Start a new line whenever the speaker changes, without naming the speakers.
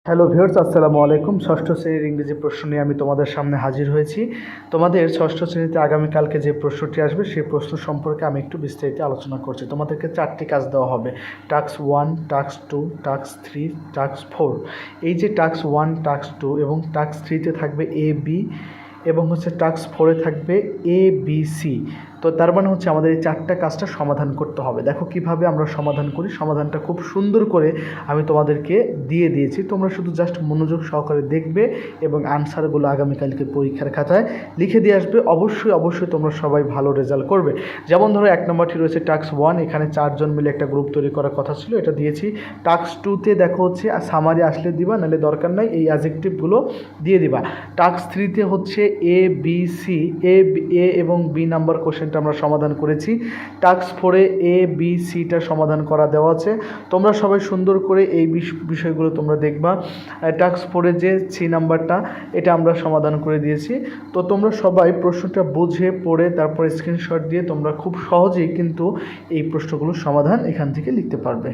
Hello viewers, আসসালামু আলাইকুম। ষষ্ঠ শ্রেণীর ইংরেজি প্রশ্ন নিয়ে আমি তোমাদের সামনে হাজির হয়েছি। তোমাদের ষষ্ঠ শ্রেণীতে আগামীকালকে যে প্রশ্নটি আসবে সেই প্রশ্ন সম্পর্কে আমি একটু বিস্তারিত আলোচনা করছি। তোমাদেরকে 4টি কাজ দেওয়া হবে: টাস্ক 1, টাস্ক 2, টাস্ক 3, টাস্ক 4। এই যে টাস্ক 1, টাস্ক 2 এবং টাস্ক 3তে থাকবে এ বি এবং টাস্ক 4-এ থাকবে এ বি সি। তো তার মানে আমাদের এই 4টা কাজটা সমাধান করতে হবে। দেখো কিভাবে আমরা সমাধান করি। সমাধানটা খুব সুন্দর করে আমি তোমাদেরকে দিয়ে দিয়েছি, তোমরা শুধু জাস্ট মনোযোগ সহকারে দেখবে এবং আনসারগুলো আগামীকালকে পরীক্ষার খাতায় লিখে দিয়ে আসবে। অবশ্যই তোমরা সবাই ভালো রেজাল্ট করবে। যেমন ধরো 1 নম্বরটি রয়েছে টাস্ক 1, এখানে 4 জন মিলে একটা গ্রুপ তৈরি করার কথা ছিল, এটা দিয়েছি। টাস্ক 2-তে দেখো সামারি আসলে দিবা, নাহলে দরকার নাই, এই অ্যাডজেক্টিভগুলো দিয়ে দিবা। টাস্ক 3-তে এ বি সি, এ এবং বি নাম্বার কোশ্চেনটা আমরা সমাধান করেছি। টাস্ক 4-এ এ বি সিটা সমাধান করা দেওয়া আছে। তোমরা সবাই সুন্দর করে এই বিষয়গুলো তোমরা দেখবা। টাস্ক 4-এ যে সি নাম্বারটা, এটা আমরা সমাধান করে দিয়েছি। তো তোমরা সবাই প্রশ্নটা বুঝে পড়ে তারপরে স্ক্রিনশট দিয়ে তোমরা খুব সহজেই কিন্তু এই প্রশ্নগুলোর সমাধান এখান থেকে লিখতে পারবে।